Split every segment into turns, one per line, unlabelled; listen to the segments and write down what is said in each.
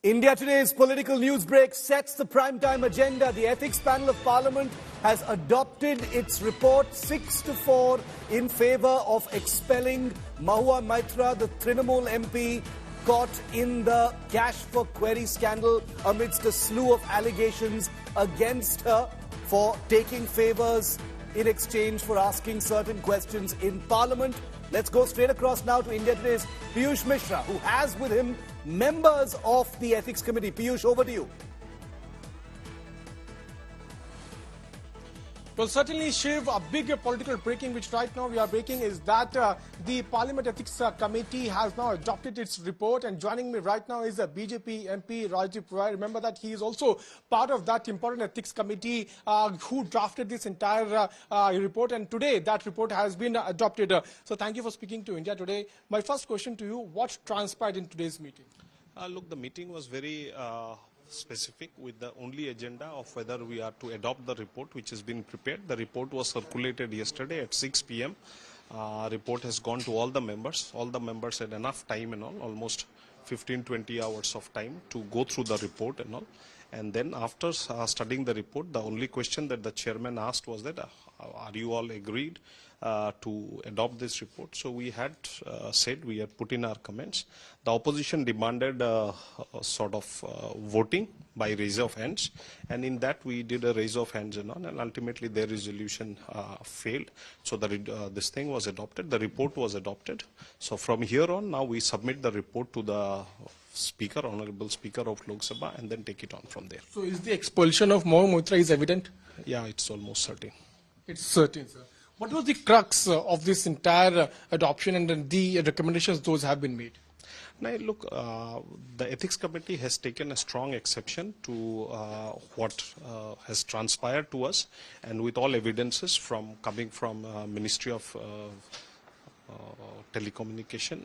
India Today's political news break sets the primetime agenda. The Ethics Panel of Parliament has adopted its report 6-4 in favour of expelling Mahua Moitra, the Trinamool MP caught in the cash for query scandal amidst a slew of allegations against her for taking favours in exchange for asking certain questions in Parliament. Let's go straight across now to India Today's Piyush Mishra, who has with him members of the Ethics Committee. Piyush, over to you.
Well, certainly, Shiv, a big political breaking which right now we are breaking is that the Parliament Ethics Committee has now adopted its report, and joining me right now is a BJP MP, Rajdeep Roy. Remember that he is also part of that important Ethics Committee who drafted this entire report, and today that report has been adopted. So thank you for speaking to India Today. My first question to you, what transpired in today's meeting?
Look, the meeting was very specific with the only agenda of whether we are to adopt the report which has been prepared. The report was circulated yesterday at 6 p.m. Report has gone to all the members. All the members had enough time and all, almost 15-20 hours of time to go through the report and all. And then after studying the report, the only question that the chairman asked was that, are you all agreed to adopt this report? So we had said, we had put in our comments. The opposition demanded sort of voting by raise of hands, and in that we did a raise of hands and all, and ultimately their resolution failed. So this thing was adopted, the report was adopted. So from here on, now we submit the report to the Speaker, Honorable Speaker of Lok Sabha, and then take it on from there.
So is the expulsion of Mahua Moitra is evident?
Yeah, it's almost certain.
It's certain, sir. What was the crux of this entire adoption and the recommendations those have been made?
Now, look, the Ethics Committee has taken a strong exception to what has transpired to us, and with all evidences coming from Ministry of Telecommunication,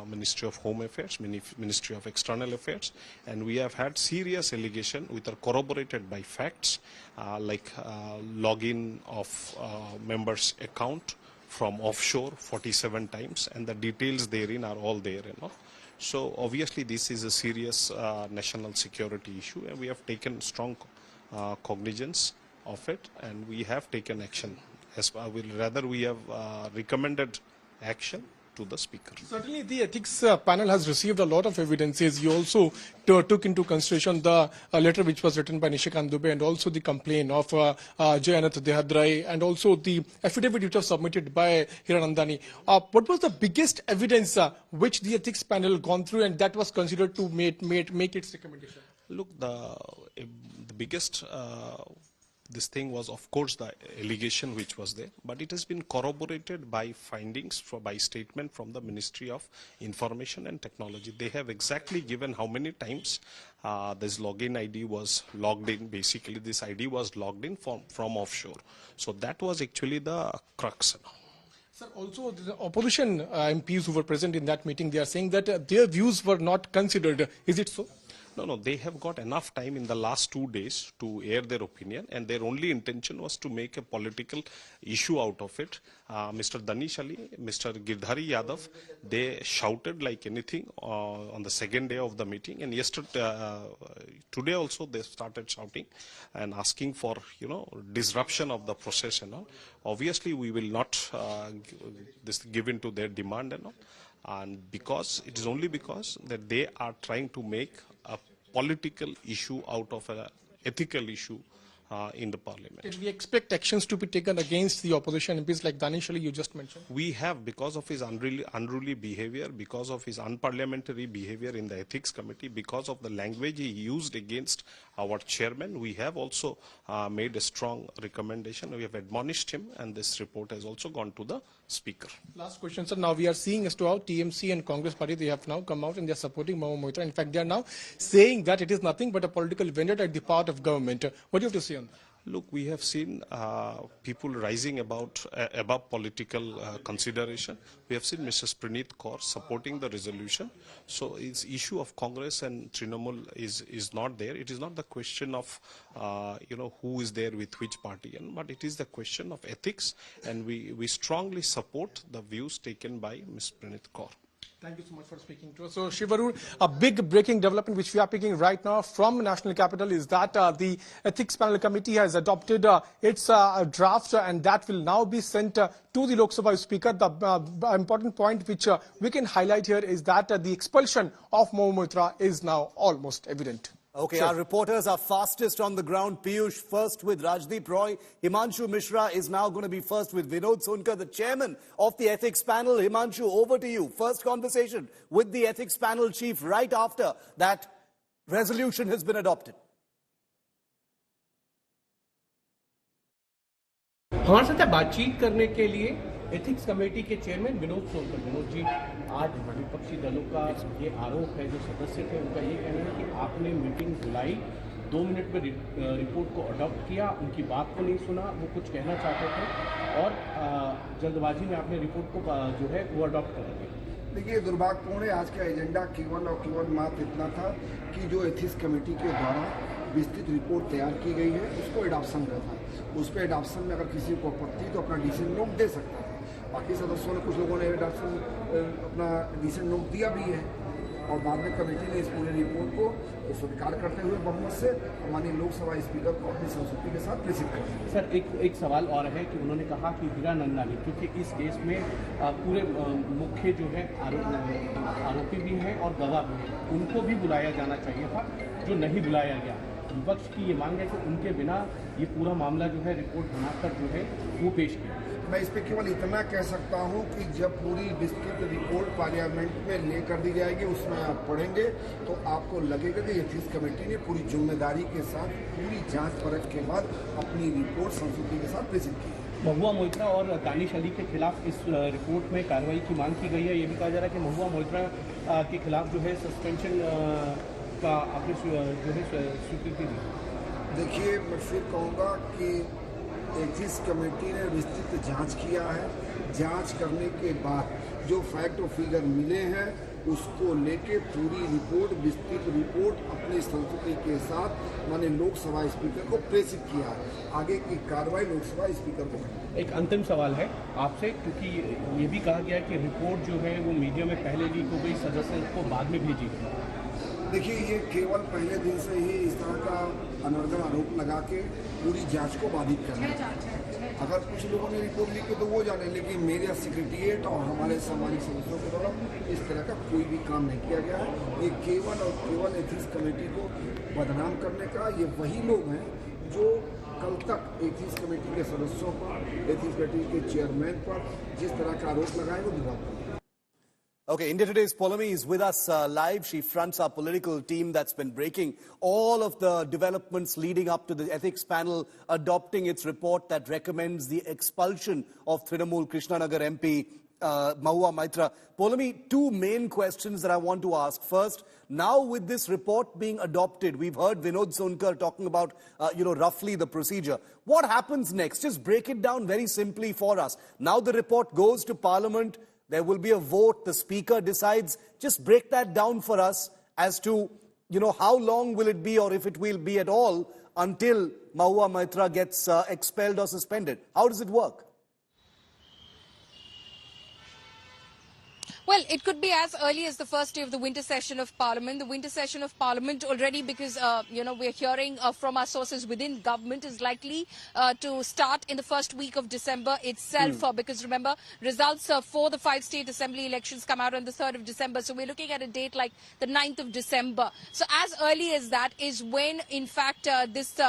Ministry of Home Affairs, Ministry of External Affairs, and we have had serious allegations which are corroborated by facts like login of members' account from offshore 47 times, and the details therein are all there. So obviously this is a serious national security issue, and we have taken strong cognizance of it, and we have taken action. We have recommended action to the Speaker.
Certainly the ethics panel has received a lot of evidences. You also took into consideration the letter which was written by Nishikant Dubey and also the complaint of Jayanath Dehadrai and also the affidavit which was submitted by Hiranandani. What was the biggest evidence which the ethics panel gone through and that was considered to make its recommendation? Look,
the biggest this thing was, of course, the allegation which was there, but it has been corroborated by findings, by statement from the Ministry of Information and Technology. They have exactly given how many times this login ID was logged in. Basically, this ID was logged in from offshore. So that was actually the crux.
Sir, also the opposition MPs who were present in that meeting, they are saying that their views were not considered. Is it so?
No, they have got enough time in the last 2 days to air their opinion, and their only intention was to make a political issue out of it. Mr. Danish Ali, Mr. Girdhari Yadav, they shouted like anything on the second day of the meeting, and today also they started shouting and asking for, disruption of the process and all. Obviously, we will not give in to their demand and all. And it is only because that they are trying to make a political issue out of an ethical issue in the Parliament.
Can we expect actions to be taken against the opposition MPs like Danish Ali you just mentioned?
We have, because of his unruly behavior, because of his unparliamentary behavior in the Ethics Committee, because of the language he used against our chairman, we have also made a strong recommendation. We have admonished him, and this report has also gone to the Speaker.
Last question, sir. Now we are seeing as to how TMC and Congress Party, they have now come out and they are supporting Mahua Moitra. In fact, they are now saying that it is nothing but a political vendetta at the part of government. What do you have to say on that?
Look, we have seen people rising above political consideration. We have seen Mrs. Praneeth Kaur supporting the resolution. So its issue of Congress and Trinamool is not there. It is not the question of who is there with which party, but it is the question of ethics, and we strongly support the views taken by Ms. Praneeth Kaur.
Thank you so much for speaking to us. So, Shivarur, a big breaking development which we are picking right now from National Capital is that the Ethics Panel Committee has adopted its draft and that will now be sent to the Lok Sabha Speaker. The important point which we can highlight here is that the expulsion of Mahua Moitra is now almost evident.
Okay,
Sure.
Our reporters are fastest on the ground. Piyush first with Rajdeep Roy. Himanshu Mishra is now going to be first with Vinod Sonkar, the chairman of the ethics panel. Himanshu, over to you. First conversation with the ethics panel chief right after that resolution has been adopted.
हमारे साथ बातचीत करने के लिए ethics committee के chairman Vinod Sonkar. Vinod ji, आज विपक्षी दलों का ये आरोप है, जो सदस्य थे उनका ये कहना है कि आपने मीटिंग बुलाई, 2 मिनट में रिपोर्ट को अडॉप्ट किया, उनकी बात को नहीं सुना, वो कुछ कहना चाहते थे और जल्दबाजी में आपने रिपोर्ट को जो है वो अडॉप्ट कर दिया।
देखिए, दुर्भाग्यपूर्ण है। आज का एजेंडा केवल और केवल मात्र इतना था कि जो एथिक्स कमेटी के द्वारा विस्तृत रिपोर्ट तैयार की गई है उसको एडॉप्शन का था। उस पर एडॉप्शन में अगर किसी को आपत्ति तो अपना डिसीजन नोट दे सकता है। बाकी सदस्यों ने, कुछ लोगों ने एडॉप्शन अपना डिसीजन नोट दिया भी है और बाद में कमेटी ने इस पूरे रिपोर्ट को स्वीकार करते हुए बहुमत से माननीय लोकसभा स्पीकर को अपनी संस्तुति के साथ प्रेषित कर दिया।
सर, एक सवाल और है कि उन्होंने कहा कि हीरा नंदानी, क्योंकि इस केस में पूरे मुख्य जो है आरोपी भी हैं और गवाह भी हैं, उनको भी बुलाया जाना चाहिए था, जो नहीं बुलाया गया। विपक्ष की ये मांग है कि उनके बिना ये पूरा मामला जो है रिपोर्ट बनाकर जो है वो पेश किया।
मैं इस पर केवल इतना कह सकता हूं कि जब पूरी विस्तृत रिपोर्ट पार्लियामेंट में लेकर दी जाएगी, उसमें आप पढ़ेंगे तो आपको लगेगा कि एथिक्स कमेटी ने पूरी जिम्मेदारी के साथ पूरी जांच परख के बाद अपनी रिपोर्ट संस्तुति के साथ प्रेषित की।
महुआ मोइत्रा और दानिश अली के खिलाफ इस रिपोर्ट में कार्रवाई की मांग की गई है। ये भी कहा जा रहा है कि महुआ मोइत्रा के खिलाफ जो है सस्पेंशन का आपने जो है स्वीकृति दी।
देखिए, मैं फिर कहूँगा कि एथिक्स कमेटी ने विस्तृत जांच किया है। जांच करने के बाद जो फैक्ट और फिगर मिले हैं उसको लेके पूरी रिपोर्ट, विस्तृत रिपोर्ट अपनी संस्तुति के साथ माननीय लोकसभा स्पीकर को प्रेषित किया है। आगे की कार्रवाई लोकसभा स्पीकर को करनी।
एक अंतिम सवाल है आपसे, क्योंकि ये भी कहा गया कि रिपोर्ट जो है वो मीडिया में पहले लीक हो गई, सदस्य को बाद में भेजी।
देखिए, ये केवल पहले दिन से ही इस तरह का अनर्गल आरोप लगा के पूरी जांच को बाधित करना है। अगर कुछ लोगों ने रिपोर्ट लिखी तो वो जाने, लेकिन मेरे सेक्रेटरिएट और हमारे सामाजिक सदस्यों के द्वारा इस तरह का कोई भी काम नहीं किया गया है। ये केवल और केवल एथिक्स कमेटी को बदनाम करने का, ये वही लोग हैं जो कल तक एथिक्स कमेटी के सदस्यों पर, एथिक्स कमेटी के चेयरमैन पर जिस तरह का आरोप लगाए वो दुर्भाग्यपूर्ण।
Okay, India Today's Paulomi is with us live. She fronts our political team that's been breaking all of the developments leading up to the ethics panel adopting its report that recommends the expulsion of Trinamool Krishnanagar MP Mahua Moitra. Paulomi, 2 main questions that I want to ask. First, now with this report being adopted, we've heard Vinod Sonkar talking about, roughly the procedure. What happens next? Just break it down very simply for us. Now the report goes to Parliament. There will be a vote. The Speaker decides. Just break that down for us as to, how long will it be or if it will be at all until Mahua Moitra gets expelled or suspended. How does it work?
Well, it could be as early as the first day of the winter session of Parliament. The winter session of Parliament already, because, we're hearing from our sources within government, is likely to start in the first week of December itself. Because remember, results for the 5 state assembly elections come out on the 3rd of December. So we're looking at a date like the 9th of December. So as early as that is when, in fact, this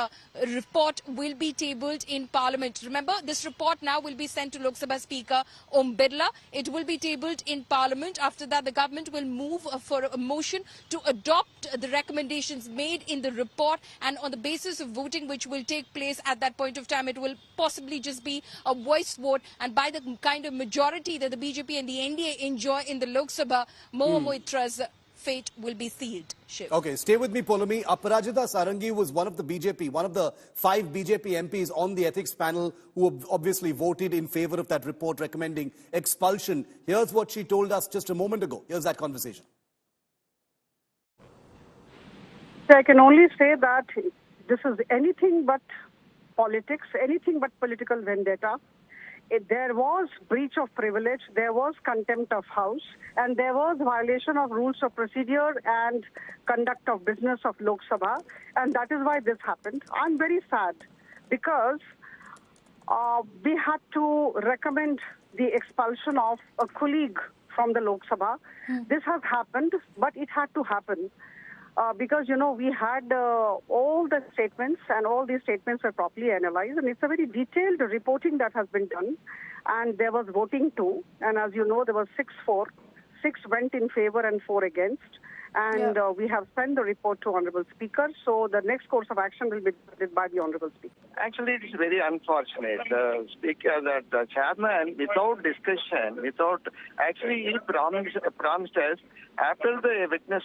report will be tabled in Parliament. Remember, this report now will be sent to Lok Sabha Speaker Om Birla. It will be tabled in Parliament. After that, the government will move for a motion to adopt the recommendations made in the report, and on the basis of voting which will take place at that point of time, it will possibly just be a voice vote, and by the kind of majority that the BJP and the NDA enjoy in the Lok Sabha, Mahua Moitra's fate will be sealed. Shiv.
Okay, stay with me, Paulomi. Aparajita Sarangi was one of the 5 BJP MPs on the ethics panel who obviously voted in favor of that report recommending expulsion. Here's what she told us just a moment ago. Here's that conversation.
I can only say that this is anything but politics, anything but political vendetta. there was breach of privilege, there was contempt of house, and there was violation of rules of procedure and conduct of business of Lok Sabha, and that is why this happened. I'm very sad because we had to recommend the expulsion of a colleague from the Lok Sabha. This has happened, but it had to happen. Because, we had all the statements, and all these statements were properly analyzed, and it's a very detailed reporting that has been done, and there was voting too, and as you know, there was 6-4, 6 went in favor and 4 against, and we have sent the report to Honorable Speaker, so the next course of action will be decided by the Honorable Speaker.
Actually, it is very unfortunate. The Speaker, the Chairman, without discussion, actually he promised us, after the witness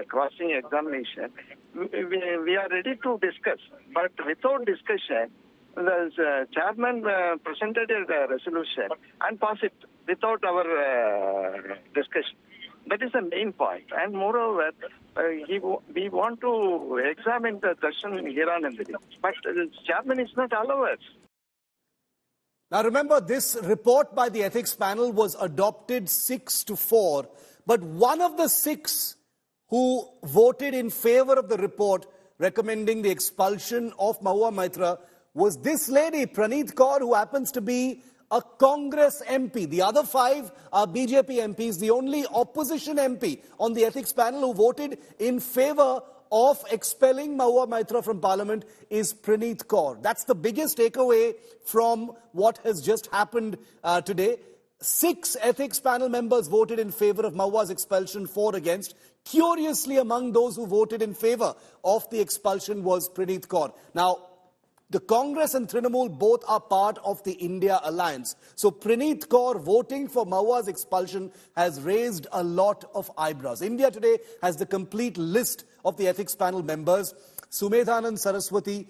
crossing examination, we are ready to discuss. But without discussion, the Chairman presented a resolution and passed it without our discussion. That is the main point. And moreover, we want to examine the darshan here and there. But the Chairman is not allowed us.
Now remember, this report by the ethics panel was adopted 6-4. But one of the 6 who voted in favor of the report recommending the expulsion of Mahua Moitra was this lady, Praneet Kaur, who happens to be a Congress MP. The other 5 are BJP MPs. The only opposition MP on the ethics panel who voted in favor of expelling Mahua Moitra from Parliament is Praneet Kaur. That's the biggest takeaway from what has just happened today. 6 ethics panel members voted in favor of Mahua's expulsion, 4 against. Curiously, among those who voted in favor of the expulsion was Praneet Kaur. Now, the Congress and Trinamool both are part of the India alliance. So Praneet Kaur voting for Mahua's expulsion has raised a lot of eyebrows. India Today has the complete list of the ethics panel members. Sumedhanand Saraswati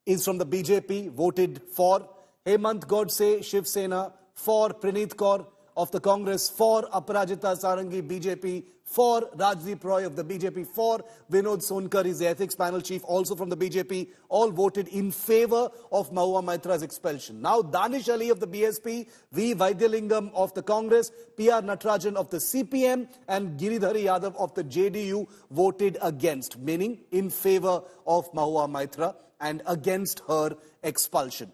is from the BJP, voted for. Hemant Godse, Shiv Sena, for Praneet Kaur of the Congress, for Aparajita Sarangi, BJP, for Rajdeep Roy of the BJP, for Vinod Sonkar, is the ethics panel chief, also from the BJP, all voted in favor of Mahua Moitra's expulsion. Now, Danish Ali of the BSP, V. Vaidyalingam of the Congress, P.R. Natarajan of the CPM, and Giridhari Yadav of the JDU voted against, meaning in favor of Mahua Moitra and against her expulsion.